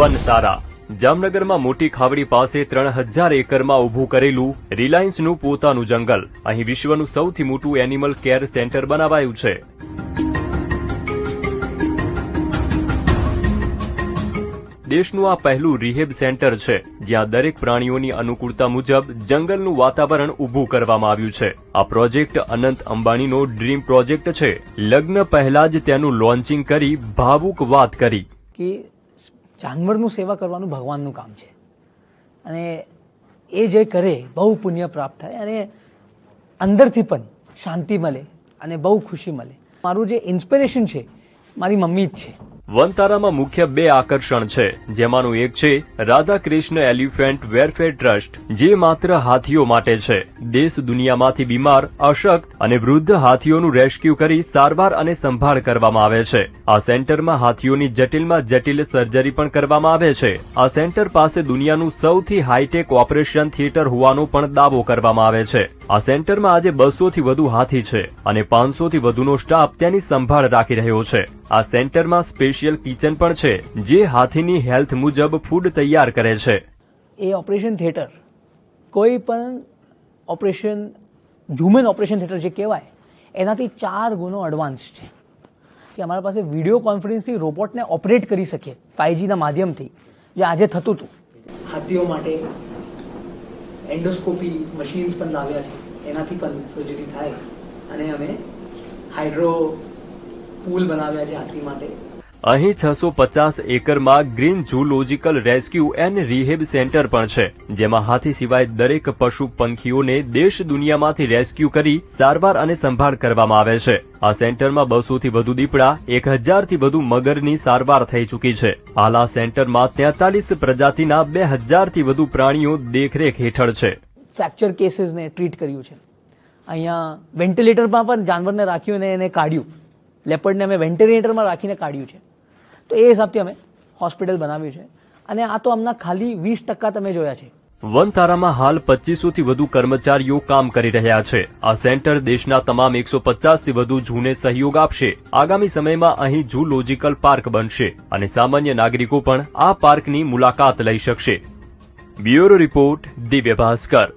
વનતારા જામનગરમાં મોટી ખાવડી પાસે 3000 એકરમાં ઊભું કરેલું રિલાયન્સનું પોતાનું જંગલ. અહીં વિશ્વનું સૌથી મોટું એનિમલ કેર સેન્ટર બનાવાયું છે. દેશનું આ પહેલું રિહેબ સેન્ટર છે જ્યાં દરેક પ્રાણીઓની અનુકૂળતા મુજબ જંગલનું વાતાવરણ ઊભું કરવામાં આવ્યું છે. આ પ્રોજેક્ટ અનંત અંબાણીનો ડ્રીમ પ્રોજેક્ટ છે. લગ્ન પહેલા જ તેનું લોન્ચિંગ કરી ભાવુક વાત કરી કે જાનવરનું સેવા કરવાનું ભગવાનનું કામ છે અને એ જે કરે બહુ પુણ્ય પ્રાપ્ત થાય અને અંદરથી પણ શાંતિ મળે અને બહુ ખુશી મળે. મારું જે ઇન્સ્પિરેશન છે મારી મમ્મી જ છે. વનતારામાં મુખ્ય 2 આકર્ષણ છે, જેમાંનું એક છે Radha Krishna elephant welfare trust, જે માત્ર હાથીઓ માટે છે. દેશ દુનિયામાંથી બીમાર, અશક્ત અને વૃદ્ધ હાથીઓનું રેસ્ક્યુ કરી સારવાર અને સંભાળ કરવામાં આવે છે. આ સેન્ટરમાં હાથીઓની જટિલમાં જટિલ સર્જરી પણ કરવામાં આવે છે. આ સેન્ટર પાસે દુનિયાનું સૌથી હાઈટેક ઓપરેશન થિયેટર હોવાનો પણ દાવો કરવામાં આવે છે. આ સેન્ટરમાં આજે 200 થી વધુ હાથી છે અને 500 થી વધુનો સ્ટાફ તેની સંભાળ રાખી રહ્યો છે. આ સેન્ટરમાં સ્પેશિયલ કિચન પણ છે, જે હાથીની હેલ્થ મુજબ ફૂડ તૈયાર કરે છે. એ ઓપરેશન થિયેટર કોઈ પણ ઓપરેશન હ્યુમન ઓપરેશન થિયેટર જે કહેવાય એનાથી 4 ગુણો એડવાન્સ છે કે અમારા પાસે વિડીયો કોન્ફરન્સથી રોબોટને ઓપરેટ કરી શકીએ 5Gના માધ્યમથી, જે આજે થતું હતું. હાથીઓ માટે એન્ડોસ્કોપી મશીન્સ પણ લાવ્યા છે, એનાથી પણ સર્જરી થાય અને અમે હાઇડ્રો પૂલ બનાવ્યા છે હાથી માટે. અહીં 650 એકરમાં green zoological rescue and rehab centre પણ છે, જેમાં હાથી સિવાય દરેક પશુ પંખીઓને દેશ દુનિયામાંથી રેસ્ક્યુ કરી સારવાર અને સંભાળ કરવામાં આવે છે. આ સેન્ટરમાં 200 થી વધુ દીપડા, 1000 થી વધુ મગરની સારવાર થઈ ચૂકી છે. હાલ આ સેન્ટરમાં 43 પ્રજાતિના 2000 થી વધુ પ્રાણીઓ દેખરેખ હેઠળ છે. ફ્રેક્ચર કેસીસને ટ્રીટ કર્યું છે. અહીંયા વેન્ટિલેટરમાં પણ જાનવરને રાખ્યું અને એને કાઢ્યું. લેપર્ડને અમે વેન્ટિલેટરમાં રાખીને કાઢ્યું છે. તો એ હિસાબથી અમે હોસ્પિટલ બનાવ્યું છે અને આ તો હમણાં ખાલી 20% તમે જોયા છે. વનતારામાં હાલ 2500 થી વધુ કર્મચારીઓ કામ કરી રહ્યા છે. આ સેન્ટર દેશના તમામ 150 થી વધુ ઝૂને સહયોગ આપશે. આગામી સમયમાં અહીં ઝૂલોજિકલ પાર્ક બનશે અને સામાન્ય નાગરિકો પણ આ પાર્કની મુલાકાત લઈ શકશે. Bureau report, Divya Bhaskar.